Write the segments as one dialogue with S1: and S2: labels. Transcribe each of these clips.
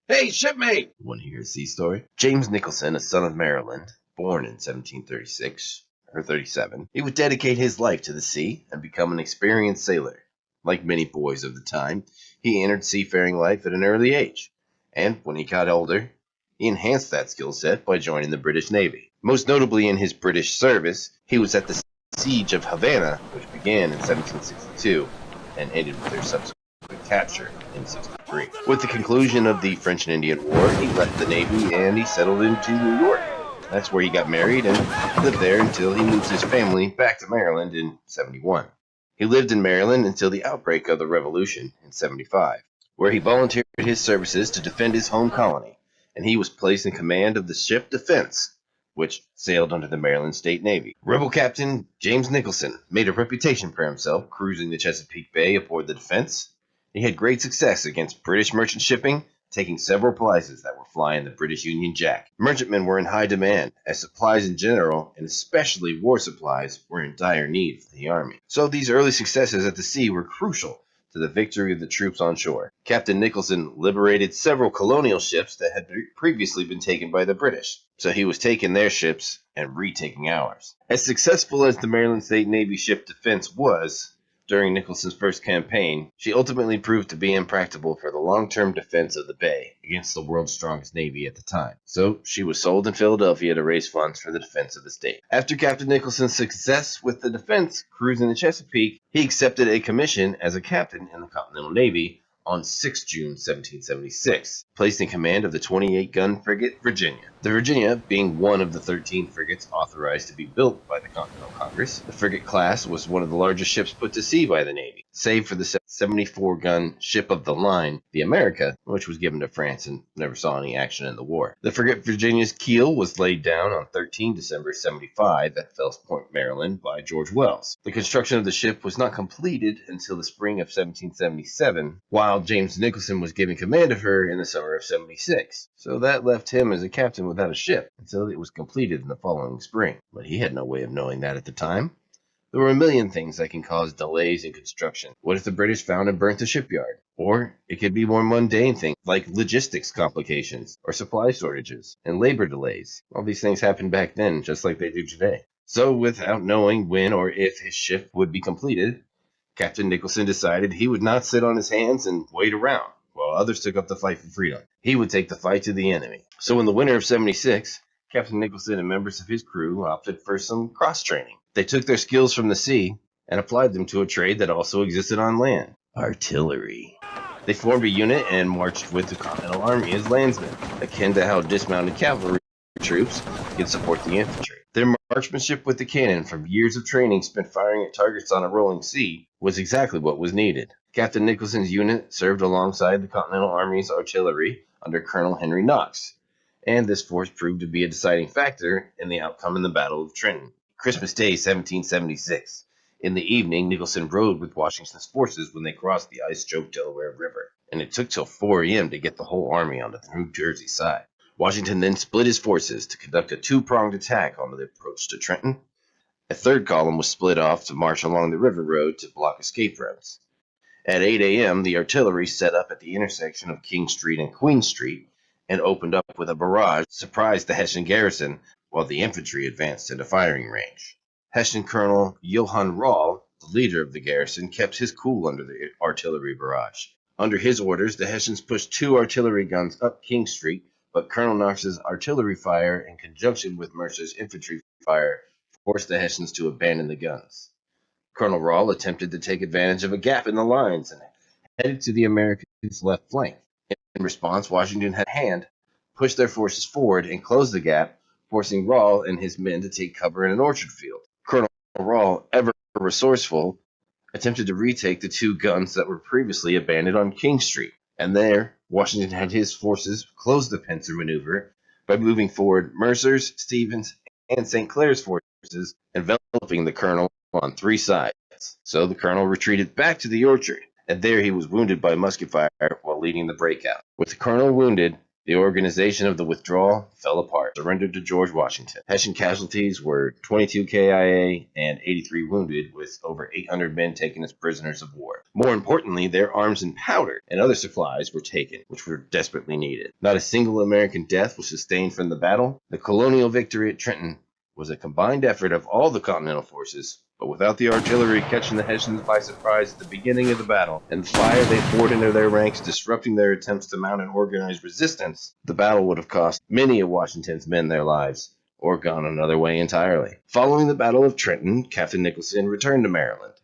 S1: Hey, shipmate! Want to hear a sea story? James Nicholson, a son of Maryland, born in 1736 or 37, he would dedicate his life to the sea and become an experienced sailor. Like many boys of the time, he entered seafaring life at an early age, and when he got older, he enhanced that skill set by joining the British Navy. Most notably in his British service, he was at the Siege of Havana, which began in 1762 and ended with their subsequent capture in 63. With the conclusion of the French and Indian War, he left the Navy and he settled into New York. That's where he got married and lived there until he moved his family back to Maryland in 71. He lived in Maryland until the outbreak of the Revolution in 75, where he volunteered his services to defend his home colony, and he was placed in command of the ship Defense, which sailed under the Maryland State Navy. Rebel Captain James Nicholson made a reputation for himself cruising the Chesapeake Bay aboard the Defense. He had great success against British merchant shipping, taking several prizes that were flying the British Union Jack. Merchantmen were in high demand, as supplies in general, and especially war supplies, were in dire need for the army. So these early successes at the sea were crucial to the victory of the troops on shore. Captain Nicholson liberated several colonial ships that had previously been taken by the British, so he was taking their ships and retaking ours. As successful as the Maryland State Navy ship Defense was, during Nicholson's first campaign, she ultimately proved to be impractical for the long-term defense of the bay against the world's strongest navy at the time. So she was sold in Philadelphia to raise funds for the defense of the state. After Captain Nicholson's success with the Defense cruising the Chesapeake, he accepted a commission as a captain in the Continental Navy on 6 June 1776, placed in command of the 28-gun frigate Virginia. The Virginia being one of the 13 frigates authorized to be built by the Continental Congress, the frigate class was one of the largest ships put to sea by the Navy, save for the 74-gun ship of the line, the America, which was given to France and never saw any action in the war. The frigate Virginia's keel was laid down on 13 December 75 at Fells Point, Maryland by George Wells. The construction of the ship was not completed until the spring of 1777, while James Nicholson was given command of her in the summer of 76. So that left him as a captain without a ship until it was completed in the following spring. But he had no way of knowing that at the time. There were a million things that can cause delays in construction. What if the British found and burnt the shipyard? Or it could be more mundane things like logistics complications or supply shortages and labor delays. All these things happened back then just like they do today. So without knowing when or if his ship would be completed, Captain Nicholson decided he would not sit on his hands and wait around while others took up the fight for freedom. He would take the fight to the enemy. So in the winter of 76, Captain Nicholson and members of his crew opted for some cross-training. They took their skills from the sea and applied them to a trade that also existed on land: artillery. They formed a unit and marched with the Continental Army as landsmen, akin to how dismounted cavalry troops can support the infantry. Their marksmanship with the cannon from years of training spent firing at targets on a rolling sea was exactly what was needed. Captain Nicholson's unit served alongside the Continental Army's artillery under Colonel Henry Knox, and this force proved to be a deciding factor in the outcome in the Battle of Trenton. Christmas Day, 1776. In the evening, Nicholson rode with Washington's forces when they crossed the ice-choked Delaware River, and it took till 4 a.m. to get the whole army onto the New Jersey side. Washington then split his forces to conduct a two-pronged attack on the approach to Trenton. A third column was split off to march along the river road to block escape routes. At 8 a.m., the artillery set up at the intersection of King Street and Queen Street and opened up with a barrage, surprised the Hessian garrison, while the infantry advanced into firing range. Hessian Colonel Johann Rall, the leader of the garrison, kept his cool under the artillery barrage. Under his orders, the Hessians pushed 2 artillery guns up King Street, but Colonel Knox's artillery fire, in conjunction with Mercer's infantry fire, forced the Hessians to abandon the guns. Colonel Rall attempted to take advantage of a gap in the lines and headed to the Americans' left flank. In response, Washington had a hand, pushed their forces forward, and closed the gap, forcing Rall and his men to take cover in an orchard field. Colonel Rall, ever resourceful, attempted to retake the 2 guns that were previously abandoned on King Street, and there Washington had his forces close the pincer maneuver by moving forward Mercer's, Stevens, and St. Clair's forces, enveloping the colonel on 3 sides. So the colonel retreated back to the orchard, and there he was wounded by musket fire while leading the breakout. With the colonel wounded, The organization of the withdrawal fell apart, surrendered to George Washington. Hessian casualties were 22 KIA and 83 wounded, with over 800 men taken as prisoners of war. More importantly, their arms and powder and other supplies were taken, which were desperately needed. Not a single American death was sustained from the battle. The colonial victory at Trenton was a combined effort of all the Continental forces, but without the artillery catching the Hessians by surprise at the beginning of the battle, and the fire they poured into their ranks disrupting their attempts to mount an organized resistance, the battle would have cost many of Washington's men their lives, or gone another way entirely. Following the Battle of Trenton, Captain Nicholson returned to Maryland.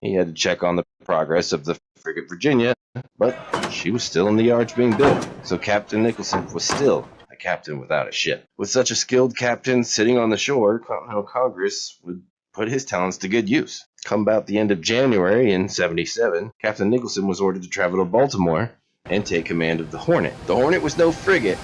S1: He had to check on the progress of the frigate Virginia, but she was still in the yards being built, so Captain Nicholson was still a captain without a ship. With such a skilled captain sitting on the shore, Continental Congress would put his talents to good use. Come about the end of January in 77, Captain Nicholson was ordered to travel to Baltimore and take command of the Hornet. The Hornet was no frigate,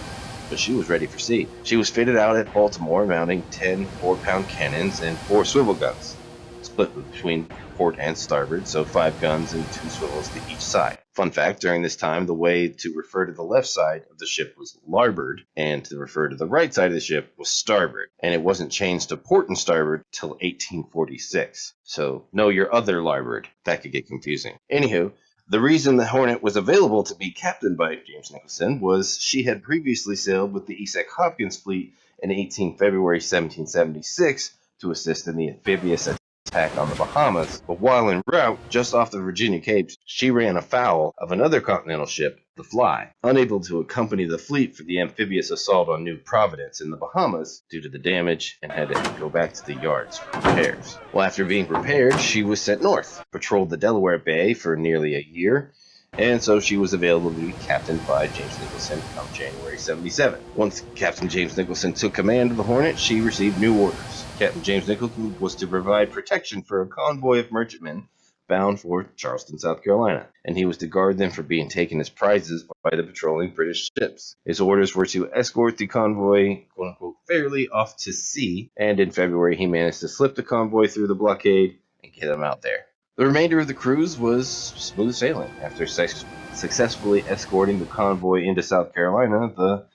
S1: but she was ready for sea. She was fitted out at Baltimore, mounting 10 4-pound cannons and 4 swivel guns, split between port and starboard, so 5 guns and 2 swivels to each side. Fun fact, during this time, the way to refer to the left side of the ship was larboard, and to refer to the right side of the ship was starboard. And it wasn't changed to port and starboard till 1846. So know your other larboard. That could get confusing. Anywho, the reason the Hornet was available to be captained by James Nicholson was she had previously sailed with the Essex Hopkins fleet in 18 February 1776 to assist in the amphibious attack on the Bahamas, but while en route just off the Virginia Capes, she ran afoul of another Continental ship, the Fly. Unable to accompany the fleet for the amphibious assault on New Providence in the Bahamas due to the damage, and had to go back to the yards for repairs. Well, after being repaired, she was sent north, patrolled the Delaware Bay for nearly a year, and so she was available to be captained by James Nicholson come January 77. Once Captain James Nicholson took command of the Hornet, she received new orders. Captain James Nicholson was to provide protection for a convoy of merchantmen bound for Charleston, South Carolina, and he was to guard them from being taken as prizes by the patrolling British ships. His orders were to escort the convoy, quote-unquote, fairly off to sea, and in February he managed to slip the convoy through the blockade and get them out there. The remainder of the cruise was smooth sailing. After successfully escorting the convoy into South Carolina, the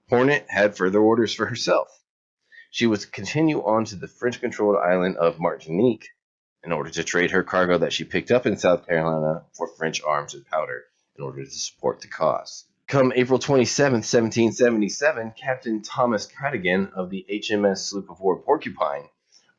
S1: Hornet had further orders for herself. She was to continue on to the French-controlled island of Martinique in order to trade her cargo that she picked up in South Carolina for French arms and powder in order to support the cause. Come April 27, 1777, Captain Thomas Cadogan of the HMS sloop of war Porcupine,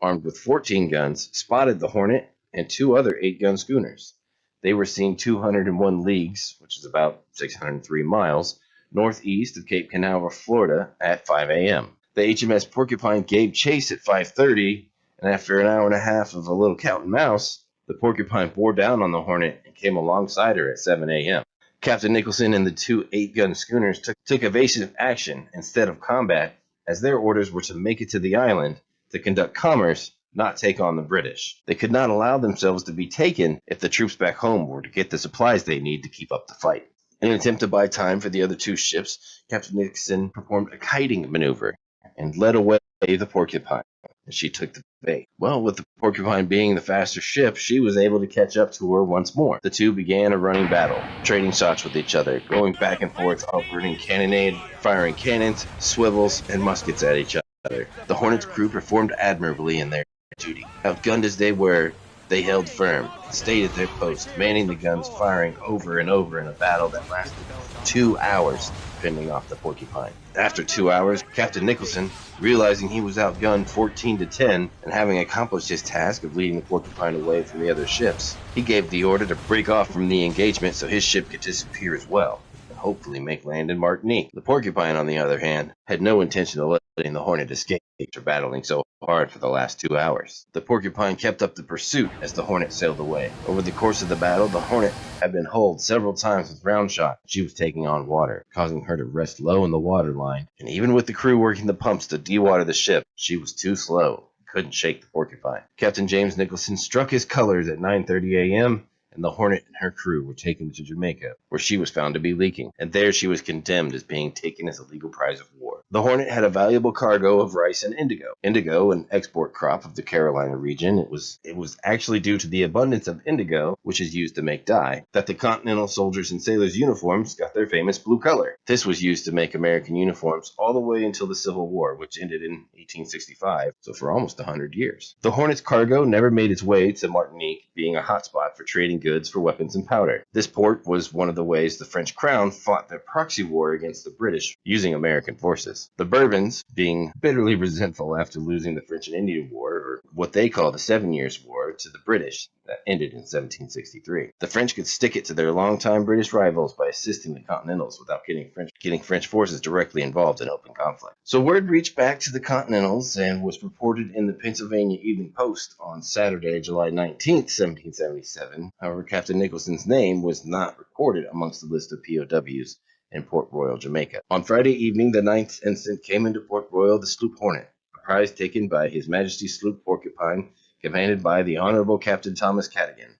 S1: armed with 14 guns, spotted the Hornet and 2 other 8-gun schooners. They were seen 201 leagues, which is about 603 miles, northeast of Cape Canaveral, Florida, at 5 a.m. The HMS Porcupine gave chase at 5:30, and after an hour and a half of a little cat and mouse, the Porcupine bore down on the Hornet and came alongside her at 7 a.m. Captain Nicholson and the 2 8-gun schooners took evasive action instead of combat, as their orders were to make it to the island to conduct commerce, not take on the British. They could not allow themselves to be taken if the troops back home were to get the supplies they need to keep up the fight. In an attempt to buy time for the other 2 ships, Captain Nicholson performed a kiting maneuver and led away the Porcupine, and she took the bait. Well, with the Porcupine being the faster ship, she was able to catch up to her once more. The 2 began a running battle, trading shots with each other, going back and forth, operating cannonade, firing cannons, swivels, and muskets at each other. The Hornet's crew performed admirably in their duty. Outgunned as they were, they held firm, stayed at their post, manning the guns, firing over and over in a battle that lasted 2 hours, fending off the Porcupine. After 2 hours, Captain Nicholson, realizing he was outgunned 14-10, and having accomplished his task of leading the Porcupine away from the other ships, he gave the order to break off from the engagement so his ship could disappear as well, and hopefully make land in Martinique. The Porcupine, on the other hand, had no intention of letting the Hornet escape after battling so hard for the last 2 hours. The Porcupine kept up the pursuit as the Hornet sailed away. Over the course of the battle, the Hornet had been holed several times with round shot. She was taking on water, causing her to rest low in the water line, and even with the crew working the pumps to dewater the ship, she was too slow, couldn't shake the Porcupine. Captain James Nicholson struck his colors at 9:30 a.m., and the Hornet and her crew were taken to Jamaica, where she was found to be leaking, and there she was condemned as being taken as a legal prize of war. The Hornet had a valuable cargo of rice and indigo. Indigo, an export crop of the Carolina region, it was actually due to the abundance of indigo, which is used to make dye, that the Continental soldiers and sailors' uniforms got their famous blue color. This was used to make American uniforms all the way until the Civil War, which ended in 1865, so for almost 100 years. The Hornet's cargo never made its way to Martinique, being a hotspot for trading goods for weapons and powder. This port was one of the ways the French crown fought their proxy war against the British using American forces. The Bourbons, being bitterly resentful after losing the French and Indian War, or what they call the 7 Years' War, to the British, that ended in 1763. The French could stick it to their longtime British rivals by assisting the Continentals without getting French forces directly involved in open conflict. So word reached back to the Continentals and was reported in the Pennsylvania Evening Post on Saturday, July 19th, 1777. However, Captain Nicholson's name was not recorded amongst the list of POWs in Port Royal, Jamaica. On Friday evening, the 9th instant, came into Port Royal the sloop Hornet, a prize taken by His Majesty's sloop Porcupine, commanded by the Honorable Captain Thomas Cadigan.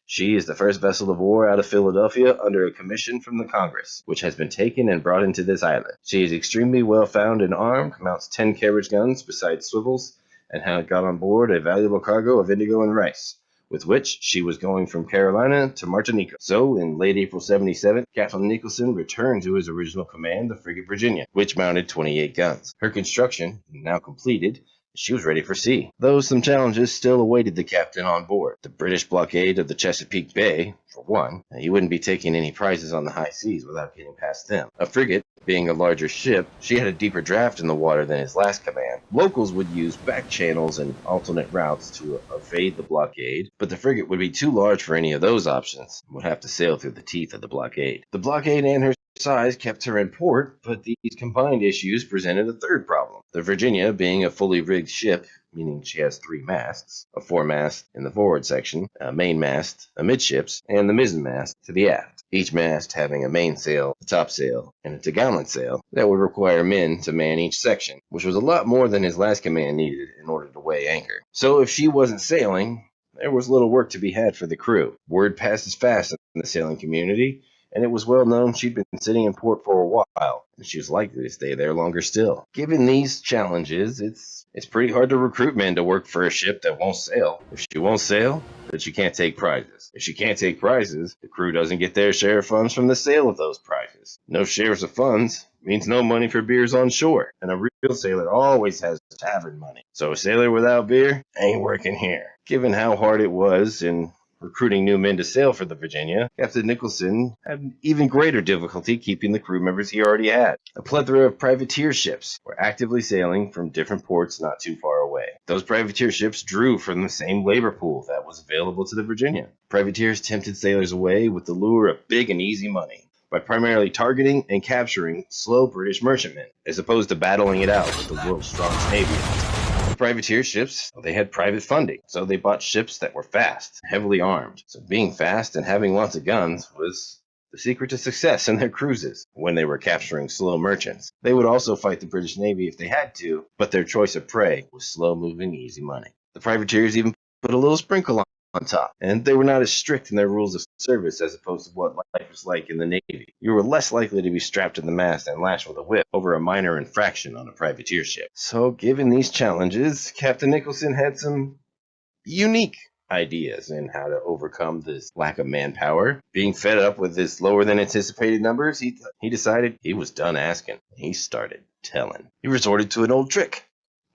S1: She is the first vessel of war out of Philadelphia under a commission from the Congress, which has been taken and brought into this island. She is extremely well found and armed, mounts 10 carriage guns besides swivels, and had got on board a valuable cargo of indigo and rice, with which she was going from Carolina to Martinique. So, in late April 77, Captain Nicholson returned to his original command, the frigate Virginia, which mounted 28 guns. Her construction, now completed, she was ready for sea, though some challenges still awaited the captain on board. The British blockade of the Chesapeake Bay, for one. He wouldn't be taking any prizes on the high seas without getting past them. A frigate, being a larger ship, she had a deeper draft in the water than his last command. Locals would use back channels and alternate routes to evade the blockade, but the frigate would be too large for any of those options and would have to sail through the teeth of the blockade. The blockade and her size kept her in port, but these combined issues presented a third problem. The Virginia, being a fully rigged ship, meaning she has 3 masts, a foremast in the forward section, a mainmast amidships, and the mizzenmast to the aft, each mast having a mainsail, a topsail, and a topgallant sail that would require men to man each section, which was a lot more than his last command needed in order to weigh anchor. So if she wasn't sailing, there was little work to be had for the crew. Word passes fast in the sailing community, and it was well known she'd been sitting in port for a while, and she was likely to stay there longer still. Given these challenges, it's pretty hard to recruit men to work for a ship that won't sail. If she won't sail, then she can't take prizes. If she can't take prizes, the crew doesn't get their share of funds from the sale of those prizes. No shares of funds means no money for beers on shore, and a real sailor always has tavern money. So a sailor without beer ain't working here. Given how hard it was in recruiting new men to sail for the Virginia, Captain Nicholson had even greater difficulty keeping the crew members he already had. A plethora of privateer ships were actively sailing from different ports not too far away. Those privateer ships drew from the same labor pool that was available to the Virginia. Privateers tempted sailors away with the lure of big and easy money by primarily targeting and capturing slow British merchantmen, as opposed to battling it out with the world's strongest navy. Privateer ships, they had private funding, so they bought ships that were fast, heavily armed. So being fast and having lots of guns was the secret to success in their cruises when they were capturing slow merchants. They would also fight the British Navy if they had to, but their choice of prey was slow-moving, easy money. The privateers even put a little sprinkle on top, and they were not as strict in their rules of service as opposed to what life was like in the Navy. You were less likely to be strapped to the mast and lashed with a whip over a minor infraction on a privateer ship. So, given these challenges, Captain Nicholson had some unique ideas in how to overcome this lack of manpower. Being fed up with this lower than anticipated numbers, he decided he was done asking. He started telling. He resorted to an old trick,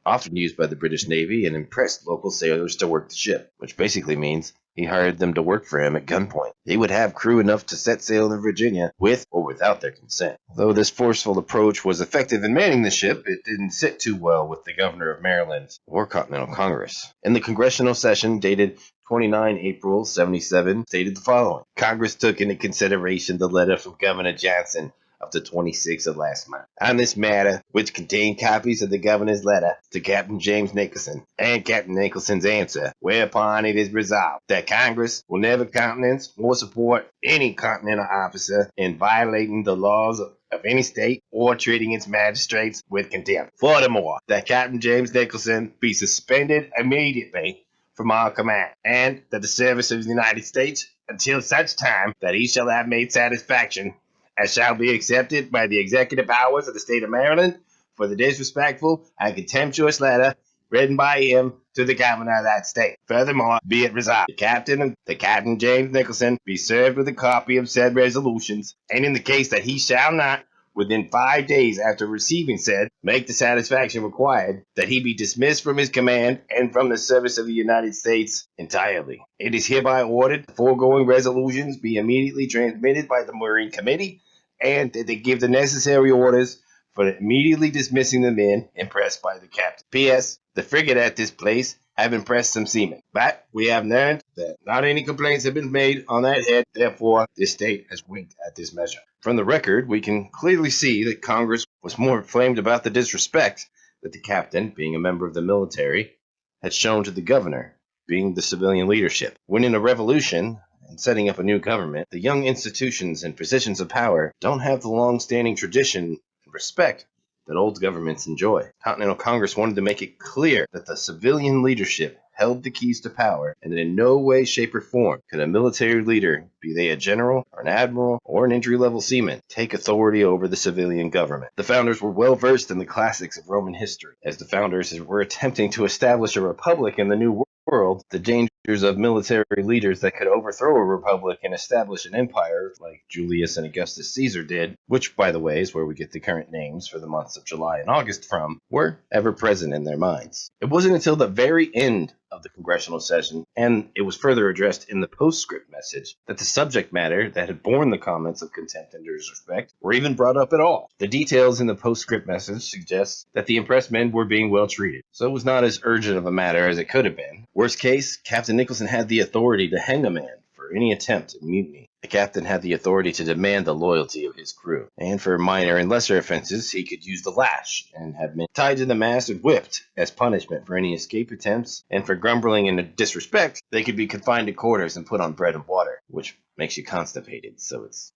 S1: often used by the British Navy, and impressed local sailors to work the ship, which basically means he hired them to work for him at gunpoint. He would have crew enough to set sail in Virginia with or without their consent. Though this forceful approach was effective in manning the ship, it didn't sit too well with the governor of Maryland or Continental Congress. In the congressional session dated 29 April 77 stated the following: Congress took into consideration the letter from Governor Johnson of the 26th of last month. On this matter, which contained copies of the governor's letter to Captain James Nicholson and Captain Nicholson's answer, whereupon it is resolved that Congress will never countenance or support any Continental officer in violating the laws of any state or treating its magistrates with contempt. Furthermore, that Captain James Nicholson be suspended immediately
S2: from our command, and that the service of the United States, until such time that he shall have made satisfaction, as shall be accepted by the executive powers of the state of Maryland, for the disrespectful and contemptuous letter written by him to the governor of that state. Furthermore, be it resolved, the Captain James Nicholson, be served with a copy of said resolutions, and in the case that he shall not, within 5 days after receiving said, make the satisfaction required, that he be dismissed from his command and from the service of the United States entirely. It is hereby ordered the foregoing resolutions be immediately transmitted by the Marine Committee, and that they give the necessary orders for immediately dismissing the men impressed by the captain. P.S. The frigate at this place have impressed some seamen, but we have learned that not any complaints have been made on that head. Therefore, this state has winked at this measure. From the record, we can clearly see that Congress was more inflamed about the disrespect that the captain, being a member of the military, had shown to the governor, being the civilian leadership. When in a revolution and setting up a new government, the young institutions and positions of power don't have the long-standing tradition and respect that old governments enjoy. Continental Congress wanted to make it clear that the civilian leadership held the keys to power, and that in no way, shape, or form could a military leader, be they a general, or an admiral, or an entry-level seaman, take authority over the civilian government. The founders were well versed in the classics of Roman history. As the founders were attempting to establish a republic in the New World, the dangers of military leaders that could overthrow a republic and establish an empire like Julius and Augustus Caesar did, which, by the way, is where we get the current names for the months of July and August from, were ever present in their minds. It wasn't until the very end of the congressional session, and it was further addressed in the postscript message, that the subject matter that had borne the comments of contempt and disrespect were even brought up at all. The details in the postscript message suggest that the impressed men were being well treated, so it was not as urgent of a matter as it could have been. Worst case, Captain Nicholson had the authority to hang a man for any attempt at mutiny. The captain had the authority to demand the loyalty of his crew, and for minor and lesser offenses he could use the lash, and have men tied to the mast and whipped as punishment for any escape attempts, and for grumbling and disrespect they could be confined to quarters and put on bread and water, which makes you constipated, so it's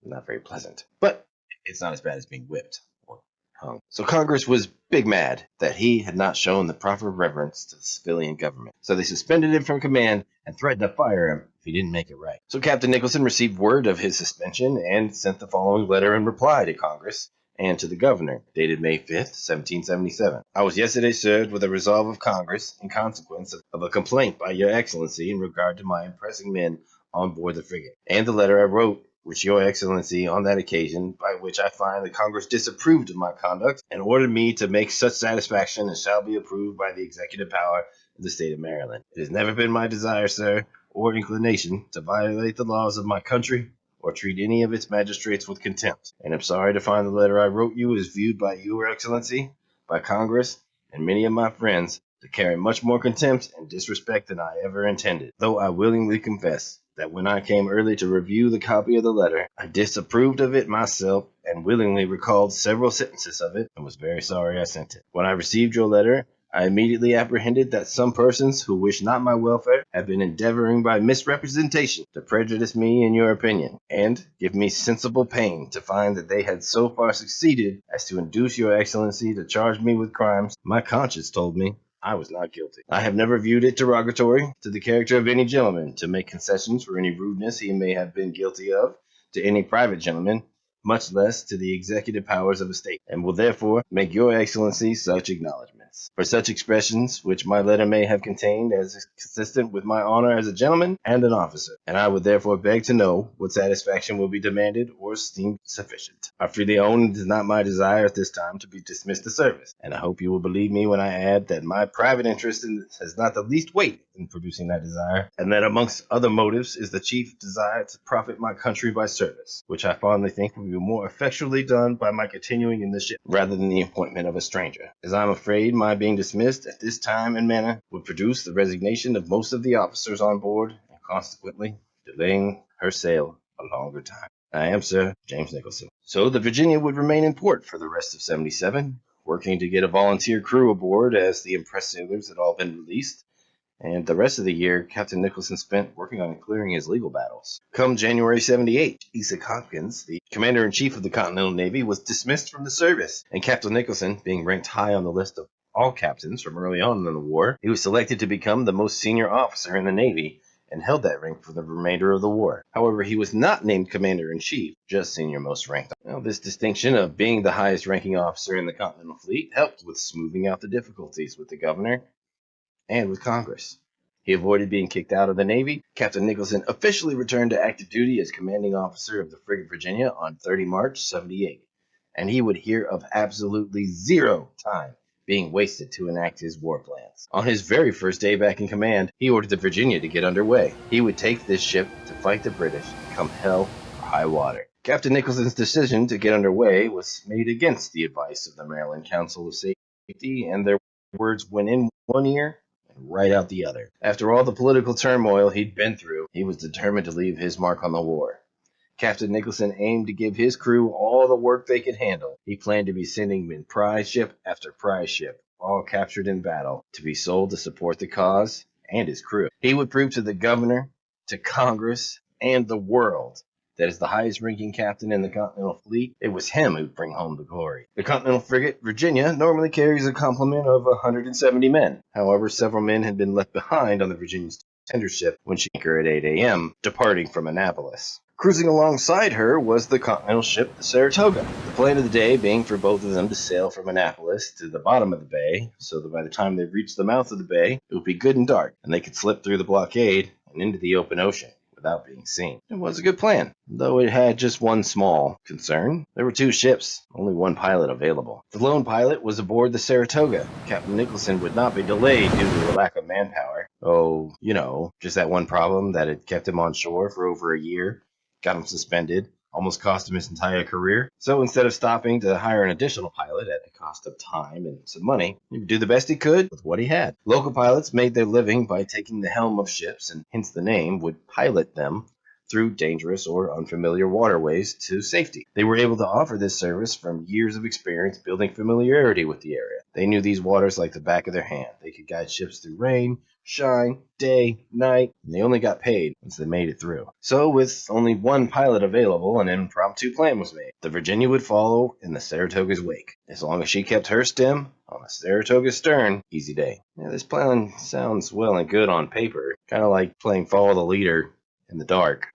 S2: not very pleasant. But it's not as bad as being whipped or hung. So Congress was big mad that he had not shown the proper reverence to the civilian government, so they suspended him from command and threatened to fire him if he didn't make it right. So Captain Nicholson received word of his suspension and sent the following letter in reply to Congress and to the governor, dated May 5th, 1777. I was yesterday served with a resolve of Congress in consequence of a complaint by your excellency in regard to my impressing men on board the frigate, and the letter I wrote which your excellency on that occasion, by which I find that Congress disapproved of my conduct and ordered me to make such satisfaction as shall be approved by the executive power of the state of Maryland. It has never been my desire, sir, or inclination, to violate the laws of my country or treat any of its magistrates with contempt, and am sorry to find the letter I wrote you is viewed by your excellency, by Congress, and many of my friends to carry much more contempt and disrespect than I ever intended, though I willingly confess that when I came early to review the copy of the letter, I disapproved of it myself and willingly recalled several sentences of it, and was very sorry I sent it. When I received your letter, I immediately apprehended that some persons who wish not my welfare have been endeavoring by misrepresentation to prejudice me in your opinion, and give me sensible pain to find that they had so far succeeded as to induce your excellency to charge me with crimes my conscience told me I was not guilty. I have never viewed it derogatory to the character of any gentleman to make concessions for any rudeness he may have been guilty of to any private gentleman, much less to the executive powers of a state, and will therefore make your excellency such acknowledgments. For such expressions which my letter may have contained as consistent with my honor as a gentleman and an officer, and I would therefore beg to know what satisfaction will be demanded or esteemed sufficient. I freely own it is not my desire at this time to be dismissed the service, and I hope you will believe me when I add that my private interest has not the least weight in producing that desire, and that amongst other motives is the chief desire to profit my country by service, which I fondly think will be more effectually done by my continuing in the ship rather than the appointment of a stranger, as I am afraid my being dismissed at this time and manner would produce the resignation of most of the officers on board, and consequently delaying her sail a longer time. I am, sir, James Nicholson. So the Virginia would remain in port for the rest of 77, working to get a volunteer crew aboard as the impressed sailors had all been released, and the rest of the year Captain Nicholson spent working on clearing his legal battles. Come January 78, Isaac Hopkins, the commander-in-chief of the Continental Navy, was dismissed from the service, and Captain Nicholson, being ranked high on the list of
S1: all captains from early on in the war. He was selected to become the most senior officer in the Navy and held that rank for the remainder of the war. However, he was not named commander-in-chief, just senior most ranked. Now, this distinction of being the highest ranking officer in the Continental Fleet helped with smoothing out the difficulties with the governor and with Congress. He avoided being kicked out of the Navy. Captain Nicholson officially returned to active duty as commanding officer of the frigate Virginia on 30 March 78, and he would hear of absolutely zero time being wasted to enact his war plans. On his very first day back in command, he ordered the Virginia to get underway. He would take this ship to fight the British, come hell or high water. Captain Nicholson's decision to get underway was made against the advice of the Maryland Council of Safety, and their words went in one ear and right out the other. After all the political turmoil he'd been through, he was determined to leave his mark on the war. Captain Nicholson aimed to give his crew all the work they could handle. He planned to be sending in prize ship after prize ship, all captured in battle, to be sold to support the cause and his crew. He would prove to the governor, to Congress, and the world that as the highest ranking captain in the Continental Fleet, it was him who'd bring home the glory. The Continental frigate Virginia normally carries a complement of 170 men. However, several men had been left behind on the Virginia's tender ship when she anchored at 8 a.m., departing from Annapolis. Cruising alongside her was the Continental ship, the Saratoga. The plan of the day being for both of them to sail from Annapolis to the bottom of the bay, so that by the time they reached the mouth of the bay, it would be good and dark, and they could slip through the blockade and into the open ocean without being seen. It was a good plan, though it had just one small concern. There were two ships, only one pilot available. The lone pilot was aboard the Saratoga. Captain Nicholson would not be delayed due to a lack of manpower. Oh, just that one problem that had kept him on shore for over a year. Got him suspended, almost cost him his entire career. So instead of stopping to hire an additional pilot at the cost of time and some money, he would do the best he could with what he had. Local pilots made their living by taking the helm of ships, and hence the name, would pilot them through dangerous or unfamiliar waterways to safety. They were able to offer this service from years of experience building familiarity with the area. They knew these waters like the back of their hand. They could guide ships through rain, shine, day, night, and they only got paid once they made it through. So with only one pilot available, an impromptu plan was made. The Virginia would follow in the Saratoga's wake. As long as she kept her stem on the Saratoga's stern, easy day. Now, this plan sounds well and good on paper, kind of like playing follow the leader in the dark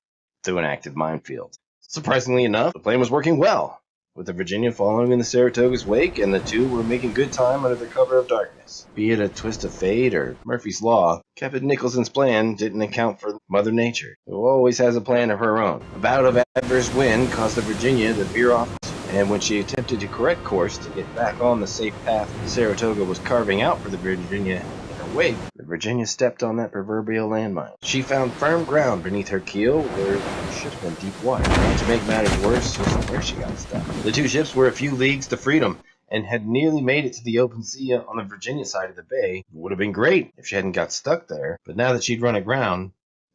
S1: through an active minefield. Surprisingly enough, the plan was working well, with the Virginia following in the Saratoga's wake, and the two were making good time under the cover of darkness. Be it a twist of fate or Murphy's Law, Captain Nicholson's plan didn't account for Mother Nature, who always has a plan of her own. A bout of adverse wind caused the Virginia to veer off, and when she attempted to correct course to get back on the safe path the Saratoga was carving out for the Virginia in her wake, the Virginia stepped on that proverbial landmine. She found firm ground beneath her keel where the ship's in deep water. And to make matters worse, just where she got stuck. The two ships were a few leagues to freedom and had nearly made it to the open sea on the Virginia side of the bay. It would have been great if she hadn't got stuck there, but now that she'd run aground,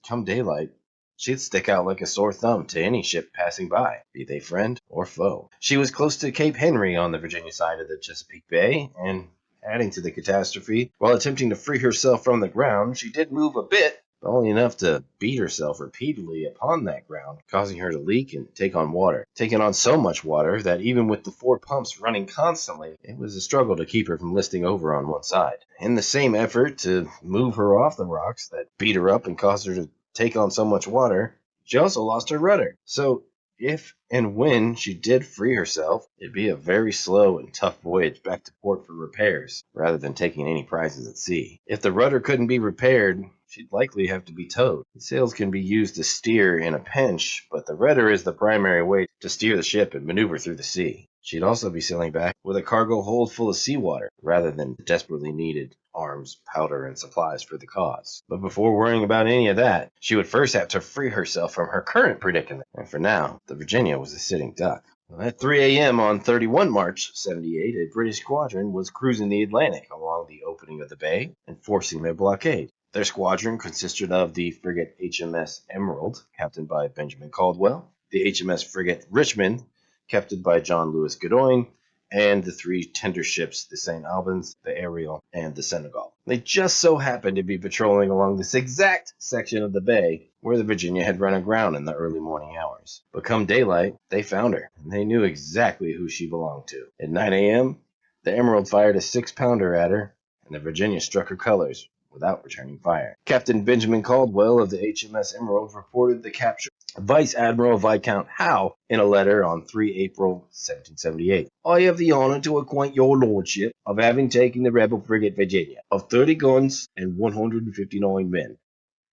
S1: come daylight, she'd stick out like a sore thumb to any ship passing by, be they friend or foe. She was close to Cape Henry on the Virginia side of the Chesapeake Bay, and adding to the catastrophe, while attempting to free herself from the ground, she did move a bit, but only enough to beat herself repeatedly upon that ground, causing her to leak and take on water. Taking on so much water that even with the 4 pumps running constantly, it was a struggle to keep her from listing over on one side. In the same effort to move her off the rocks that beat her up and caused her to take on so much water, she also lost her rudder. So if and when she did free herself, it'd be a very slow and tough voyage back to port for repairs, rather than taking any prizes at sea. If the rudder couldn't be repaired, she'd likely have to be towed. The sails can be used to steer in a pinch, but the rudder is the primary way to steer the ship and maneuver through the sea. She'd also be sailing back with a cargo hold full of seawater, rather than desperately needed arms, powder, and supplies for the cause. But before worrying about any of that, she would first have to free herself from her current predicament. And for now, the Virginia was a sitting duck. At 3 a.m. on 31 March 78, a British squadron was cruising the Atlantic along the opening of the bay, enforcing their blockade. Their squadron consisted of the frigate HMS Emerald, captained by Benjamin Caldwell, the HMS frigate Richmond, captained by John Lewis Godoyne, and the 3 tender ships, the St. Albans, the Ariel, and the Senegal. They just so happened to be patrolling along this exact section of the bay where the Virginia had run aground in the early morning hours. But come daylight, they found her, and they knew exactly who she belonged to. At 9 a.m., The Emerald fired a 6-pounder at her, and the Virginia struck her colors without returning fire. Captain Benjamin Caldwell of the HMS Emerald reported the capture of Vice Admiral Viscount Howe in a letter on 3 April 1778. I have the honor to acquaint your lordship of having taken the rebel frigate Virginia, of 30 guns and 159 men.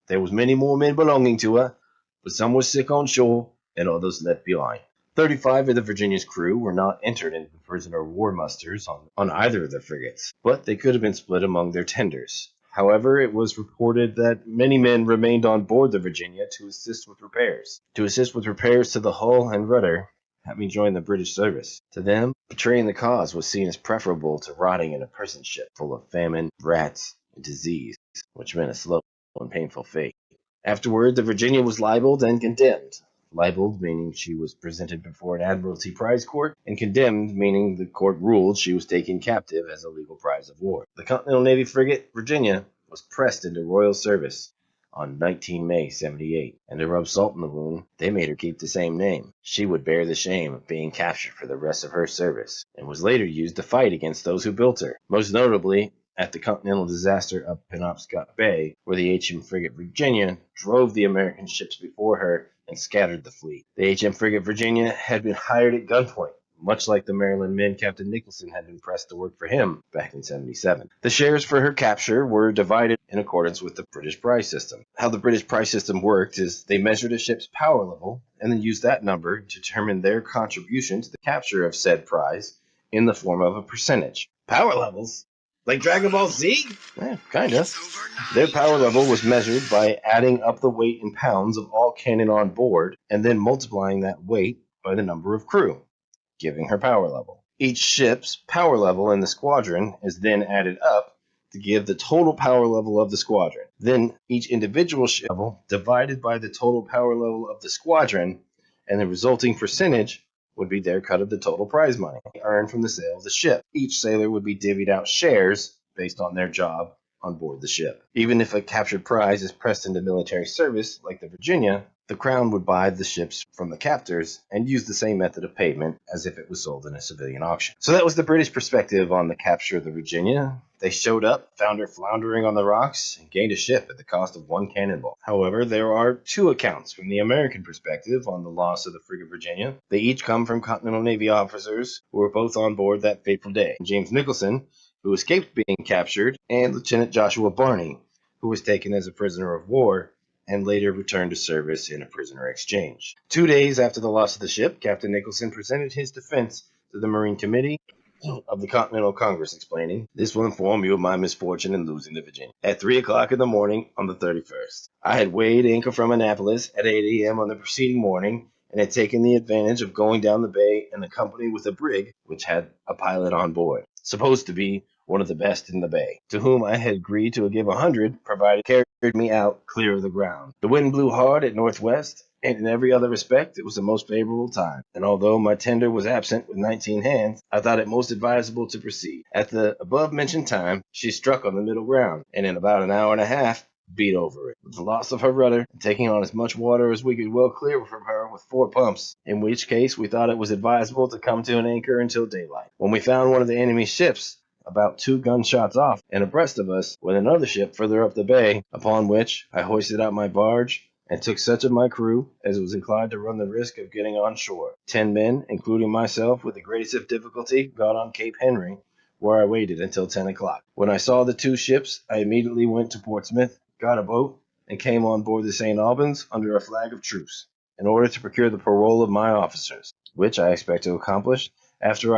S1: There was many more men belonging to her, but some were sick on shore and others left behind. 35 of the Virginia's crew were not entered into the prisoner of war musters on either of the frigates, but they could have been split among their tenders. However, it was reported that many men remained on board the Virginia to assist with repairs. To the hull and rudder, having joined the British service. To them, betraying the cause was seen as preferable to rotting in a prison ship full of famine, rats, and disease, which meant a slow and painful fate. Afterward, the Virginia was libeled and condemned. Libeled meaning she was presented before an Admiralty prize court, and condemned meaning the court ruled she was taken captive as a legal prize of war. The Continental Navy frigate Virginia was pressed into royal service on 19 May 78, and to rub salt in the wound, they made her keep the same name. She would bear the shame of being captured for the rest of her service, and was later used to fight against those who built her, most notably at the continental disaster of Penobscot Bay, where the HM frigate Virginia drove the American ships before her and scattered the fleet. The HM frigate Virginia had been hired at gunpoint, much like the Maryland men Captain Nicholson had been pressed to work for him back in 77. The shares for her capture were divided in accordance with the British price system. How the British price system worked is they measured a ship's power level and then used that number to determine their contribution to the capture of said prize in the form of a percentage.
S2: Power levels? Like Dragon Ball Z?
S1: Kind of. Their power level was measured by adding up the weight in pounds of all cannon on board and then multiplying that weight by the number of crew, giving her power level. Each ship's power level in the squadron is then added up to give the total power level of the squadron. Then each individual ship level divided by the total power level of the squadron, and the resulting percentage would be their cut of the total prize money earned from the sale of the ship. Each sailor would be divvied out shares based on their job on board the ship. Even if a captured prize is pressed into military service, like the Virginia, the Crown would buy the ships from the captors and use the same method of payment as if it was sold in a civilian auction. So that was the British perspective on the capture of the Virginia. They showed up, found her floundering on the rocks, and gained a ship at the cost of 1 cannonball. However, there are 2 accounts from the American perspective on the loss of the frigate Virginia. They each come from Continental Navy officers who were both on board that fateful day. James Nicholson, who escaped being captured, and Lieutenant Joshua Barney, who was taken as a prisoner of war and later returned to service in a prisoner exchange. 2 days after the loss of the ship, Captain Nicholson presented his defense to the Marine Committee of the Continental Congress, explaining, "This will inform you of my misfortune in losing the Virginia. At 3 o'clock in the morning on the 31st, I had weighed anchor from Annapolis at 8 a.m. on the preceding morning, and had taken the advantage of going down the bay in the company with a brig which had a pilot on board, supposed to be one of the best in the bay, to whom I had agreed to give 100, provided he carried me out clear of the ground. The wind blew hard at northwest, and in every other respect it was a most favorable time, and although my tender was absent with 19 hands, I thought it most advisable to proceed. At the above-mentioned time, she struck on the middle ground, and in about an hour and a half, beat over it, with the loss of her rudder, and taking on as much water as we could well clear from her with 4 pumps, in which case we thought it was advisable to come to an anchor until daylight, when we found one of the enemy's ships about 2 gunshots off and abreast of us, with another ship further up the bay, upon which I hoisted out my barge and took such of my crew as was inclined to run the risk of getting on shore. 10 men, including myself, with the greatest of difficulty, got on Cape Henry, where I waited until 10 o'clock. When I saw the 2 ships, I immediately went to Portsmouth, got a boat, and came on board the St. Albans under a flag of truce, in order to procure the parole of my officers, which I expect to accomplish, after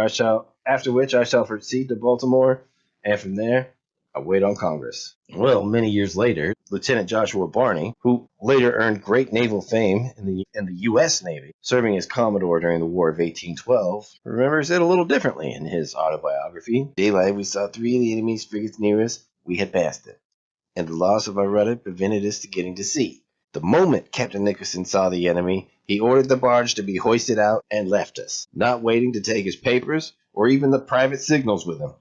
S1: which I shall proceed to Baltimore, and from there I wait on Congress." Well, many years later, Lieutenant Joshua Barney, who later earned great naval fame in the U.S. Navy, serving as Commodore during the War of 1812, remembers it a little differently in his autobiography. "Daylight, we saw 3 of the enemy's frigates near us. We had passed them, and the loss of our rudder prevented us getting to sea. The moment Captain Nicholson saw the enemy, he ordered the barge to be hoisted out and left us, not waiting to take his papers or even the private signals with him,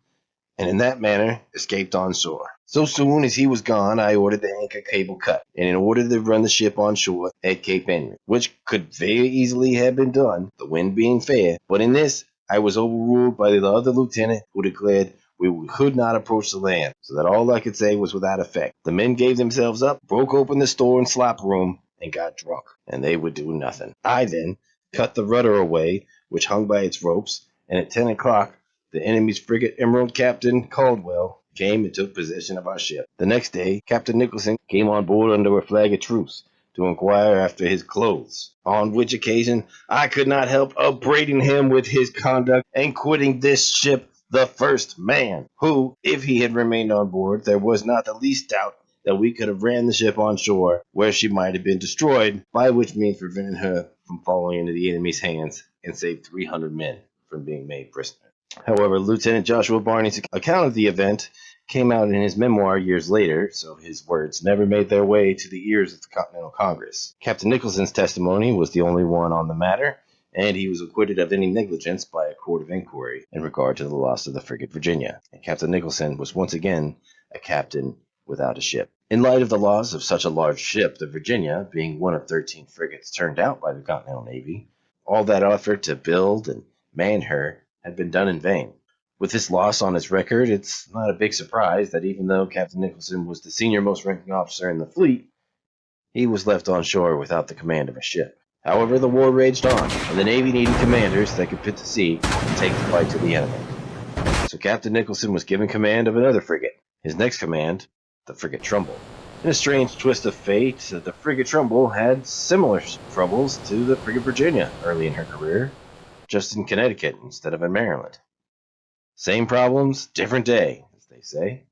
S1: and in that manner escaped on shore. So soon as he was gone, I ordered the anchor cable cut, and in order to run the ship on shore at Cape Henry, which could very easily have been done, the wind being fair, but in this
S2: I was overruled by the other lieutenant, who declared we could not approach the land, so that all I could say was without effect. The men gave themselves up, broke open the store and slop room, and got drunk, and they would do nothing. I then cut the rudder away, which hung by its ropes, and at 10 o'clock, the enemy's frigate Emerald Captain Caldwell came and took possession of our ship. The next day, Captain Nicholson came on board under a flag of truce to inquire after his clothes, on which occasion I could not help upbraiding him with his conduct and quitting this ship the first man, who, if he had remained on board, there was not the least doubt that we could have ran the ship on shore, where she might have been destroyed, by which means preventing her from falling into the enemy's hands and saved 300 men from being made prisoner. However, Lieutenant Joshua Barney's account of the event came out in his memoir years later, so his words never made their way to the ears of the Continental Congress. Captain Nicholson's testimony was the only one on the matter, and he was acquitted of any negligence by a court of inquiry in regard to the loss of the frigate Virginia. And Captain Nicholson was once again a captain without a ship. In light of the loss of such a large ship, the Virginia, being one of 13 frigates turned out by the Continental Navy, all that effort to build and man her had been done in vain. With this loss on his record, it's not a big surprise that even though Captain Nicholson was the senior most ranking officer in the fleet, he was left on shore without the command of a ship. However, the war raged on, and the Navy needed commanders that could put to sea and take the fight to the enemy. So Captain Nicholson was given command of another frigate. His next command, the frigate Trumbull. In a strange twist of fate, the frigate Trumbull had similar troubles to the frigate Virginia early in her career, just in Connecticut instead of in Maryland. Same problems, different day, as they say.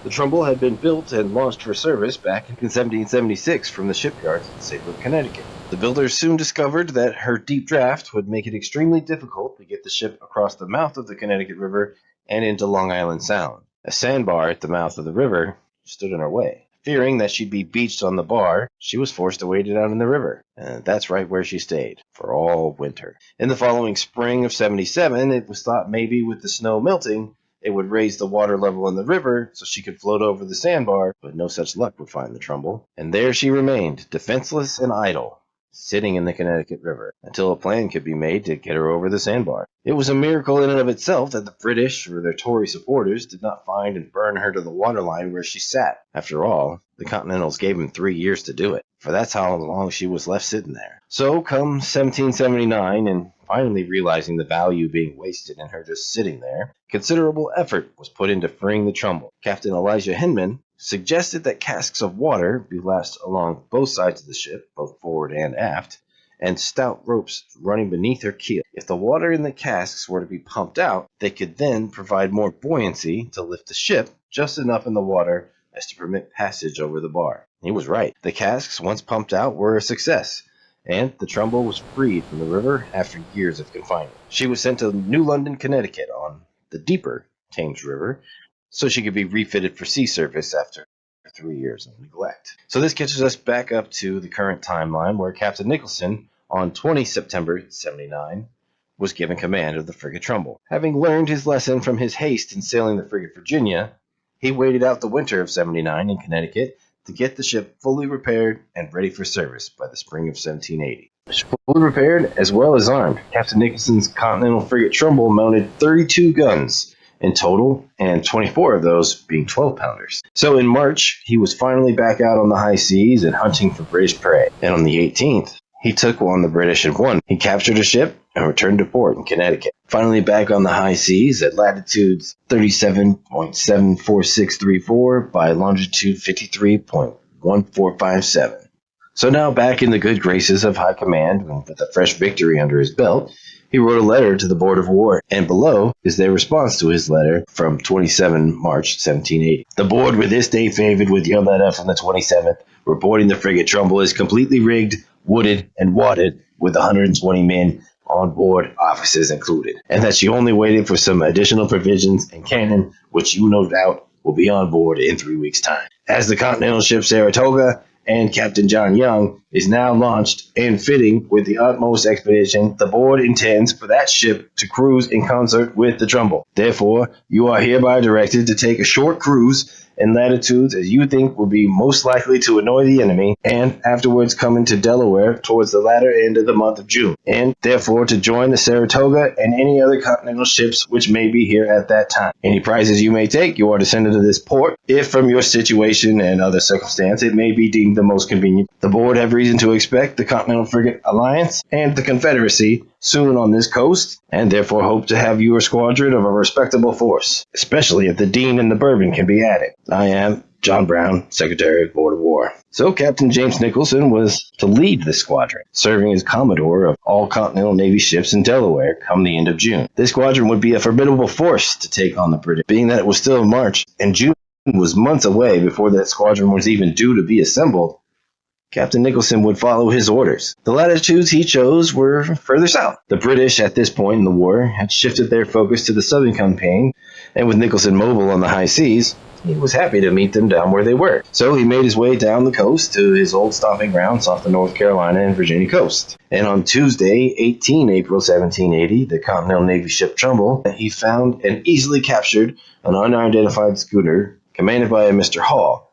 S2: The Trumbull had been built and launched for service back in 1776 from the shipyards in St. Louis, Connecticut. The builders soon discovered that her deep draft would make it extremely difficult to get the ship across the mouth of the Connecticut River and into Long Island Sound. A sandbar at the mouth of the river stood in her way. Fearing that she'd be beached on the bar, she was forced to wade it out in the river, and that's right where she stayed, for all winter. In the following spring of 77, it was thought maybe with the snow melting, it would raise the water level in the river so she could float over the sandbar, but no such luck would find the Trumbull. And there she remained, defenseless and idle, sitting in the Connecticut River, until a plan could be made to get her over the sandbar. It was a miracle in and of itself that the British or their Tory supporters did not find and burn her to the waterline where she sat. After all, the Continentals gave them 3 years to do it, for that's how long she was left sitting there. So, come 1779, and finally realizing the value being wasted in her just sitting there, considerable effort was put into freeing the Trumbull. Captain Elijah Hinman suggested that casks of water be lashed along both sides of the ship, both forward and aft, and stout ropes running beneath her keel. If the water in the casks were to be pumped out, they could then provide more buoyancy to lift the ship just enough in the water as to permit passage over the bar. He was right. The casks, once pumped out, were a success, and the Trumbull was freed from the river after years of confinement. She was sent to New London, Connecticut on the deeper Thames River, so she could be refitted for sea service after 3 years of neglect. So this catches us back up to the current timeline where Captain Nicholson, on 20 September 79, was given command of the frigate Trumbull. Having learned his lesson from his haste in sailing the frigate Virginia, he waited out the winter of 79 in Connecticut to get the ship fully repaired and ready for service by the spring of 1780. Fully repaired as well as armed, Captain Nicholson's Continental frigate Trumbull mounted 32 guns in total, and 24 of those being 12-pounders. So in March, he was finally back out on the high seas and hunting for British prey. And on the 18th, he took on the British and won. He captured a ship and returned to port in Connecticut. Finally back on the high seas at latitudes 37.74634 by longitude 53.1457. So now back in the good graces of high command, with a fresh victory under his belt, he wrote a letter to the Board of War, and below is their response to his letter from 27 March 1780. The Board were this day favored with your letter from the 27th, reporting the frigate Trumbull is completely rigged, wooded, and watered, with 120 men on board, officers included, and that she only waited for some additional provisions and cannon, which you no doubt will be on board in 3 weeks' time. As the Continental ship Saratoga and Captain John Young is now launched and fitting with the utmost expedition, the Board intends for that ship to cruise in concert with the Trumbull. Therefore, you are hereby directed to take a short cruise in latitudes as you think would be most likely to annoy the enemy, and afterwards come into Delaware towards the latter end of the month of June, and therefore to join the Saratoga and any other continental ships which may be here at that time. Any prizes you may take, you are to send into this port, if from your situation and other circumstance it may be deemed the most convenient. The board have reason to expect the Continental Frigate Alliance and the Confederacy soon on this coast, and therefore hope to have your squadron of a respectable force, especially if the Dean and the Bourbon can be added. I am John Brown, Secretary of Board of War. So Captain James Nicholson was to lead the squadron, serving as Commodore of all Continental Navy ships in Delaware come the end of June. This squadron would be a formidable force to take on the British, being that it was still March, and June was months away before that squadron was even due to be assembled. Captain Nicholson would follow his orders. The latitudes he chose were further south. The British, at this point in the war, had shifted their focus to the southern campaign, and with Nicholson mobile on the high seas, he was happy to meet them down where they were. So he made his way down the coast to his old stomping grounds off the North Carolina and Virginia coast. And on Tuesday, 18 April 1780, the Continental Navy ship Trumbull, he found and easily captured an unidentified schooner commanded by a Mr. Hall.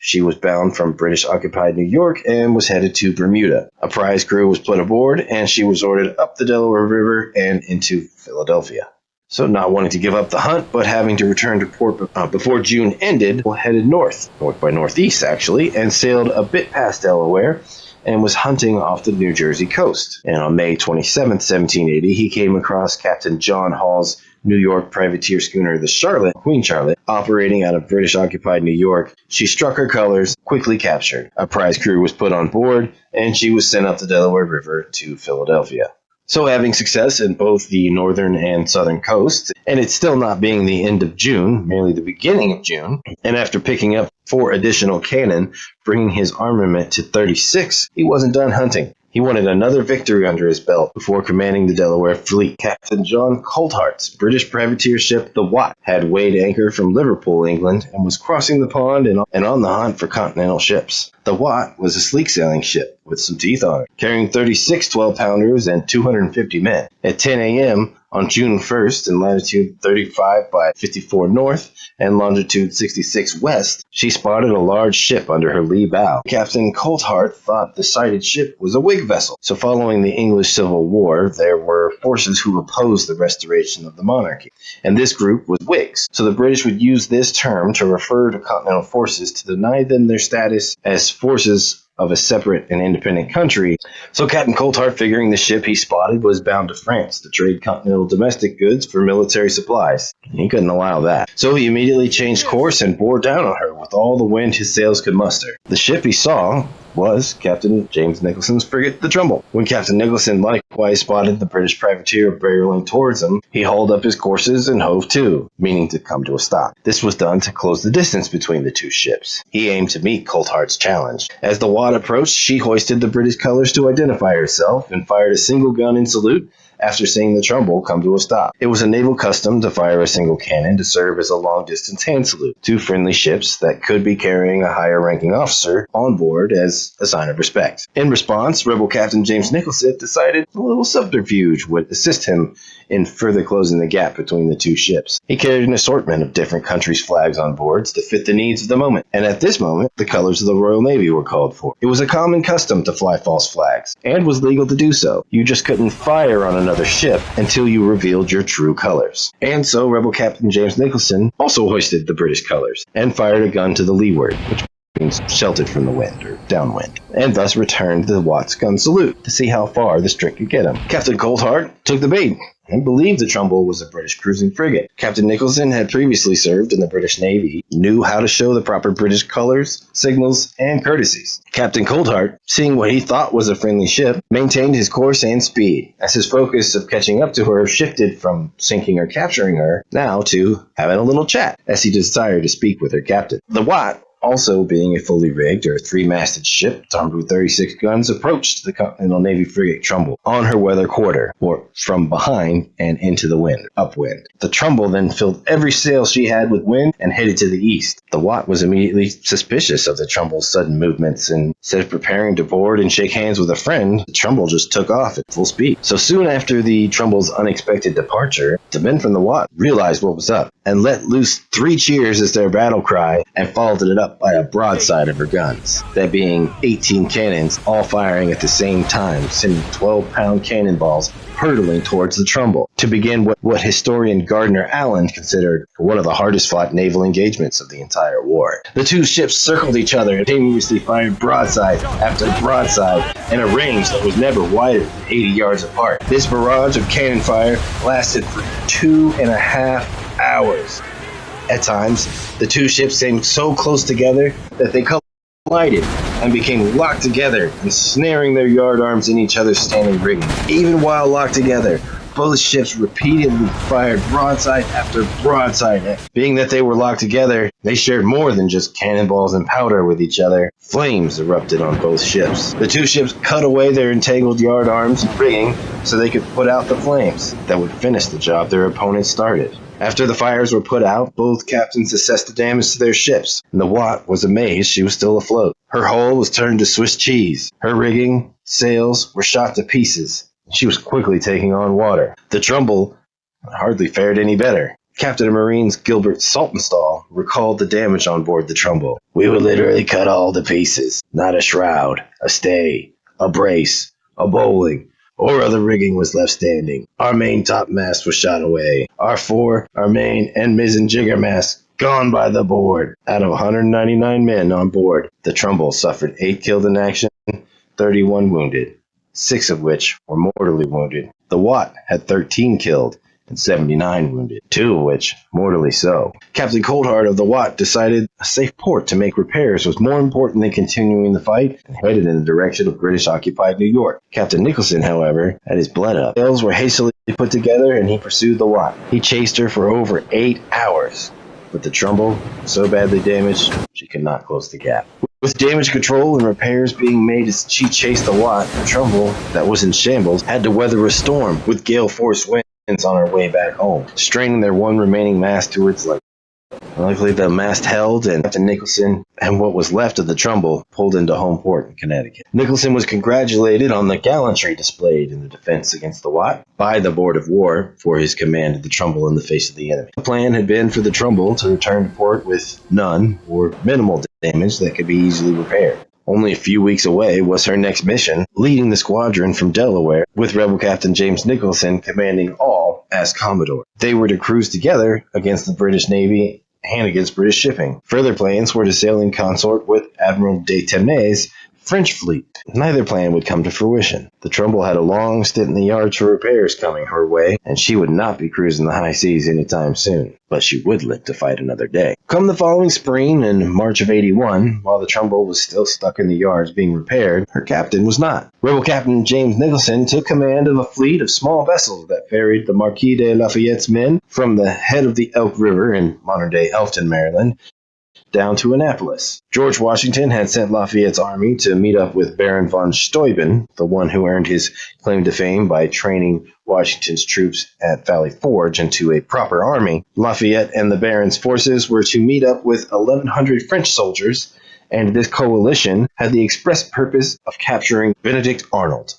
S2: She was bound from British-occupied New York and was headed to Bermuda. A prize crew was put aboard, and she was ordered up the Delaware River and into Philadelphia. So not wanting to give up the hunt, but having to return to port before June ended, headed north by northeast actually, and sailed a bit past Delaware, and was hunting off the New Jersey coast. And on May 27, 1780, he came across Captain John Hall's New York privateer schooner, the Queen Charlotte, operating out of British-occupied New York. She struck her colors, quickly captured. A prize crew was put on board, and she was sent up the Delaware River to Philadelphia. So having success in both the northern and southern coasts, and it still not being the end of June, merely the beginning of June, and after picking up 4 additional cannon, bringing his armament to 36, he wasn't done hunting. He wanted another victory under his belt before commanding the Delaware fleet. Captain John Coltheart's British privateer ship, the Watt, had weighed anchor from Liverpool, England, and was crossing the pond and on the hunt for continental ships. The Watt was a sleek sailing ship with some teeth on it, carrying 36 12-pounders and 250 men. At 10 a.m. on June 1st, in latitude 35 by 54 north and longitude 66 west, she spotted a large ship under her lee bow. Captain Coltheart thought the sighted ship was a Whig vessel. So following the English Civil War, there were forces who opposed the restoration of the monarchy, and this group was Whigs. So the British would use this term to refer to continental forces to deny them their status as forces of a separate and independent country. So Captain Coltheart, figuring the ship he spotted was bound to France to trade continental domestic goods for military supplies. He couldn't allow that. So he immediately changed course and bore down on her with all the wind his sails could muster. The ship he saw was Captain James Nicholson's frigate, the Trumbull. When Captain Nicholson likewise spotted the British privateer barreling towards him, he hauled up his courses and hove to, meaning to come to a stop. This was done to close the distance between the two ships. He aimed to meet Coltheart's challenge. As the Watt approached, she hoisted the British colors to identify herself and fired a single gun in salute after seeing the Trumbull come to a stop. It was a naval custom to fire a single cannon to serve as a long-distance hand salute to friendly ships that could be carrying a higher-ranking officer on board as a sign of respect. In response, rebel Captain James Nicholson decided a little subterfuge would assist him in further closing the gap between the two ships. He carried an assortment of different countries' flags on boards to fit the needs of the moment, and at this moment, the colors of the Royal Navy were called for. It was a common custom to fly false flags, and was legal to do so. You just couldn't fire on another ship until you revealed your true colors. And so rebel Captain James Nicholson also hoisted the British colors and fired a gun to the leeward, which means sheltered from the wind or downwind, and thus returned the Watt's gun salute to see how far the string could get him. Captain Coltheart took the bait and believed the Trumbull was a British cruising frigate. Captain Nicholson had previously served in the British Navy, knew how to show the proper British colors, signals, and courtesies. Captain Coltheart, seeing what he thought was a friendly ship, maintained his course and speed, as his focus of catching up to her shifted from sinking or capturing her, now to having a little chat, as he desired to speak with her captain. The Watt, also being a fully rigged or 3-masted ship armed with 36 guns, approached the Continental Navy frigate Trumbull on her weather quarter, or from behind and into the wind, upwind. The Trumbull then filled every sail she had with wind and headed to the east. The Watt was immediately suspicious of the Trumbull's sudden movements, and instead of preparing to board and shake hands with a friend, the Trumbull just took off at full speed. So soon after the Trumbull's unexpected departure, the men from the Watt realized what was up. and let loose 3 cheers as their battle cry, and followed it up by a broadside of her guns, that being 18 cannons, all firing at the same time, sending 12-pound cannonballs hurtling towards the Trumbull, to begin what historian Gardner Allen considered one of the hardest-fought naval engagements of the entire war. The two ships circled each other and continuously fired broadside after broadside in a range that was never wider than 80 yards apart. This barrage of cannon fire lasted for 2.5 hours. At times, the two ships seemed so close together that they collided and became locked together, ensnaring their yardarms in each other's standing rigging. Even while locked together, both ships repeatedly fired broadside after broadside. Being that they were locked together, they shared more than just cannonballs and powder with each other. Flames erupted on both ships. The two ships cut away their entangled yardarms and rigging so they could put out the flames that would finish the job their opponents started. After the fires were put out, both captains assessed the damage to their ships, and the Watt was amazed she was still afloat. Her hull was turned to Swiss cheese. Her rigging, sails were shot to pieces. She was quickly taking on water. The Trumbull hardly fared any better. Captain of Marines Gilbert Saltonstall recalled the damage on board the Trumbull. "We were literally cut all to pieces. Not a shroud, a stay, a brace, a bowling, or other rigging was left standing. Our main topmast was shot away. Our fore, our main, and mizzen jiggermasts gone by the board." Out of 199 men on board, the Trumbull suffered 8 killed in action, 31 wounded, 6 of which were mortally wounded. The Watt had 13 killed and 79 wounded, 2 of which mortally so. Captain Coldheart of the Watt decided a safe port to make repairs was more important than continuing the fight, and headed in the direction of British-occupied New York. Captain Nicholson, however, had his blood up. Sails were hastily put together, and he pursued the Watt. He chased her for over 8 hours, but the Trumbull was so badly damaged she could not close the gap. With damage control and repairs being made as she chased the Watt, the Trumbull, that was in shambles, had to weather a storm with gale-force winds on her way back home, straining their one remaining mast to its leg. Luckily, the mast held, and Captain Nicholson and what was left of the Trumbull pulled into home port in Connecticut. Nicholson was congratulated on the gallantry displayed in the defense against the Watt by the Board of War for his command of the Trumbull in the face of the enemy. The plan had been for the Trumbull to return to port with none or minimal damage that could be easily repaired. Only a few weeks away was her next mission, leading the squadron from Delaware, with Rebel Captain James Nicholson commanding all as Commodore. They were to cruise together against the British Navy and against British shipping. Further plans were to sail in consort with Admiral de Ternay's French fleet. Neither plan would come to fruition. The Trumbull had a long stint in the yards for repairs coming her way, and she would not be cruising the high seas anytime soon. But she would live to fight another day. Come the following spring, in March of '81, while the Trumbull was still stuck in the yards being repaired, her captain was not. Rebel Captain James Nicholson took command of a fleet of small vessels that ferried the Marquis de Lafayette's men from the head of the Elk River in modern-day Elkton, Maryland, down to Annapolis. George Washington had sent Lafayette's army to meet up with Baron von Steuben, the one who earned his claim to fame by training Washington's troops at Valley Forge into a proper army. Lafayette and the Baron's forces were to meet up with 1,100 French soldiers, and this coalition had the express purpose of capturing Benedict Arnold,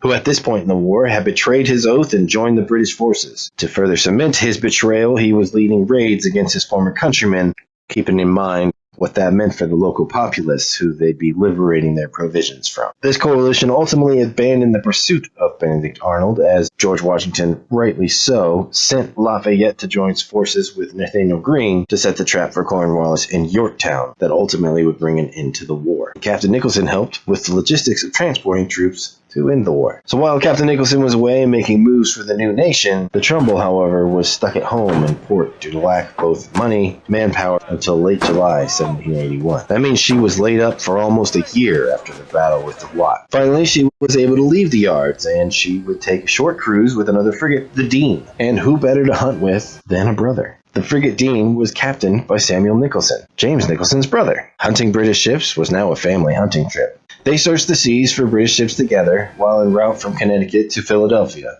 S2: who at this point in the war had betrayed his oath and joined the British forces. To further cement his betrayal, he was leading raids against his former countrymen, keeping in mind what that meant for the local populace who they'd be liberating their provisions from. This coalition ultimately abandoned the pursuit of Benedict Arnold, as George Washington, rightly so, sent Lafayette to join forces with Nathaniel Greene to set the trap for Cornwallis in Yorktown that ultimately would bring an end to the war. Captain Nicholson helped with the logistics of transporting troops to end the war. So while Captain Nicholson was away making moves for the new nation, the Trumbull, however, was stuck at home in port due to lack of both money, manpower, until late July 1781. That means she was laid up for almost a year after the battle with the Watt. Finally, she was able to leave the yards, and she would take a short cruise with another frigate, the Dean. And who better to hunt with than a brother? The frigate Dean was captained by Samuel Nicholson, James Nicholson's brother. Hunting British ships was now a family hunting trip. They searched the seas for British ships together while en route from Connecticut to Philadelphia,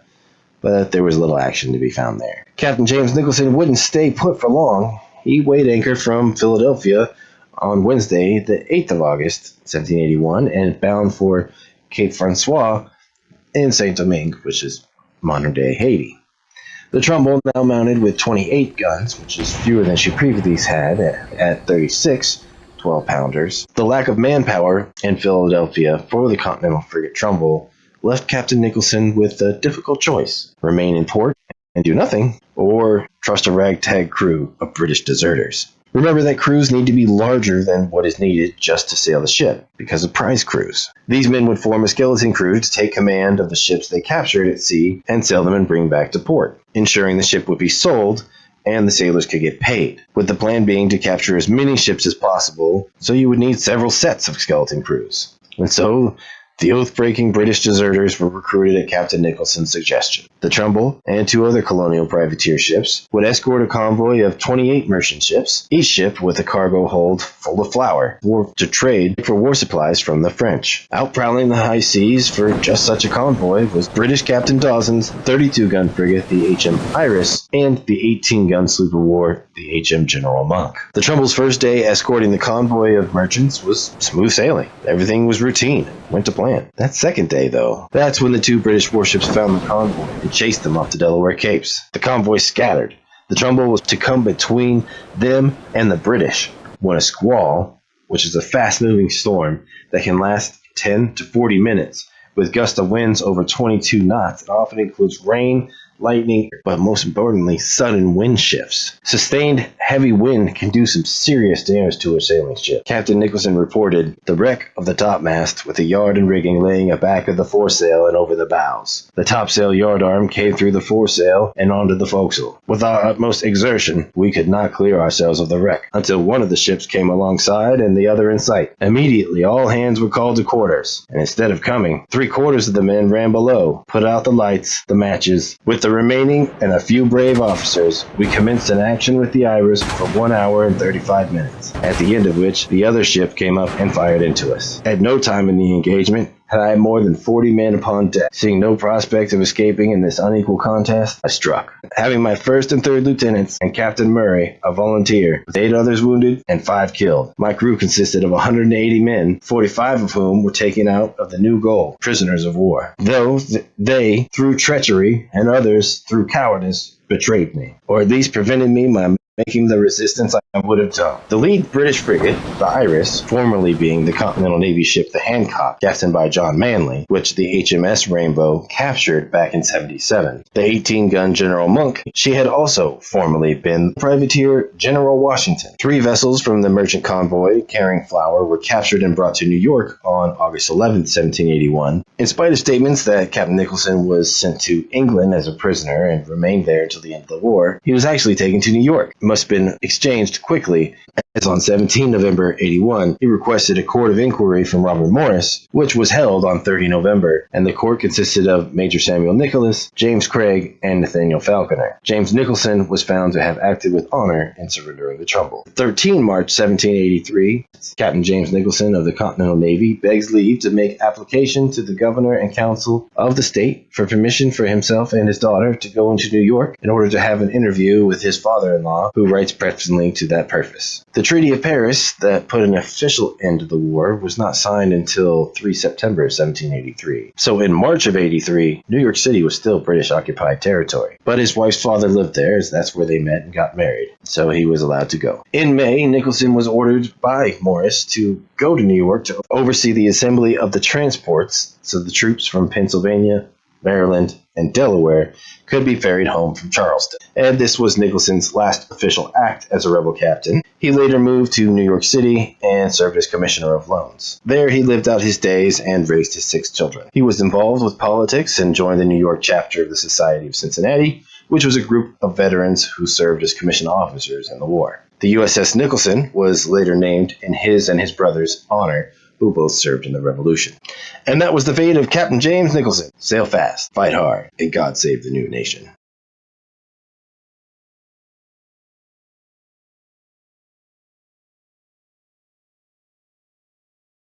S2: but there was little action to be found there. Captain James Nicholson wouldn't stay put for long. He weighed anchor from Philadelphia on Wednesday, the 8th of August, 1781, and bound for Cape Francois in Saint-Domingue, which is modern-day Haiti.
S1: The Trumbull, now mounted with 28 guns, which is fewer than she previously had at 36 12-pounders. The lack of manpower in Philadelphia for the Continental frigate Trumbull left Captain Nicholson with a difficult choice: remain in port and do nothing, or trust a ragtag crew of British deserters. Remember that crews need to be larger than what is needed just to sail the ship, because of prize crews. These men would form a skeleton crew to take command of the ships they captured at sea and sail them and bring back to port, ensuring the ship would be sold and the sailors could get paid, with the plan being to capture as many ships as possible, so you would need several sets of skeleton crews. And so, the oath-breaking British deserters were recruited at Captain Nicholson's suggestion. The Trumbull and 2 other colonial privateer ships would escort a convoy of 28 merchant ships, each ship with a cargo hold full of flour, to trade for war supplies from the French. Out prowling the high seas for just such a convoy was British Captain Dawson's 32-gun frigate, the H.M. Iris, and the 18-gun sloop of war, the H.M. General Monk. The Trumbull's first day escorting the convoy of merchants was smooth sailing. Everything was routine, went to plan. That second day, though, that's when the 2 British warships found the convoy and chased them off the Delaware Capes. The convoy scattered. The Trumbull was to come between them and the British when a squall, which is a fast-moving storm that can last 10 to 40 minutes, with gusts of winds over 22 knots. It often includes rain, lightning, but most importantly, sudden wind shifts. Sustained heavy wind can do some serious damage to a sailing ship. Captain Nicholson reported the wreck of the topmast with the yard and rigging laying aback of the foresail and over the bows. The topsail yard arm came through the foresail and onto the forecastle. With our utmost exertion, we could not clear ourselves of the wreck until one of the ships came alongside and the other in sight. Immediately, all hands were called to quarters, and instead of coming, 3/4 of the men ran below, put out the lights, the matches. With the remaining and a few brave officers, we commenced an action with the Iris for 1 hour and 35 minutes, at the end of which the other ship came up and fired into us. At no time in the engagement had I more than 40 men upon deck. Seeing no prospect of escaping in this unequal contest, I struck, having my 1st and 3rd lieutenants and Captain Murray, a volunteer, with 8 others wounded and 5 killed. My crew consisted of 180 men, 45 of whom were taken out of the New Goal, prisoners of war. Though they, through treachery, and others through cowardice, betrayed me, or at least prevented me by making the resistance I would have done. The lead British frigate, the Iris, formerly being the Continental Navy ship the Hancock, captained by John Manley, which the HMS Rainbow captured back in '77. The 18-gun General Monk, she had also formerly been privateer General Washington. 3 vessels from the merchant convoy carrying flour were captured and brought to New York on August 11, 1781. In spite of statements that Captain Nicholson was sent to England as a prisoner and remained there until the end of the war, he was actually taken to New York. Must have been exchanged quickly, as on 17 November 81, he requested a court of inquiry from Robert Morris, which was held on 30 November, and the court consisted of Major Samuel Nicholas, James Craig, and Nathaniel Falconer. James Nicholson was found to have acted with honor in surrendering the Trumbull. 13 March 1783, Captain James Nicholson of the Continental Navy begs leave to make application to the governor and council of the state for permission for himself and his daughter to go into New York in order to have an interview with his father-in-law, who writes presently to that purpose. The Treaty of Paris that put an official end to the war was not signed until 3 September 1783. So in March of 83, New York City was still British-occupied territory. But his wife's father lived there, as that's where they met and got married. So he was allowed to go. In May, Nicholson was ordered by Morris to go to New York to oversee the assembly of the transports, so the troops from Pennsylvania, Maryland, and Delaware could be ferried home from Charleston. And this was Nicholson's last official act as a rebel captain. He later moved to New York City and served as Commissioner of Loans. There he lived out his days and raised his 6 children. He was involved with politics and joined the New York chapter of the Society of Cincinnati, which was a group of veterans who served as commissioned officers in the war. The USS Nicholson was later named in his and his brother's honor, who both served in the Revolution. And that was the fate of Captain James Nicholson. Sail fast, fight hard, and God save the new nation.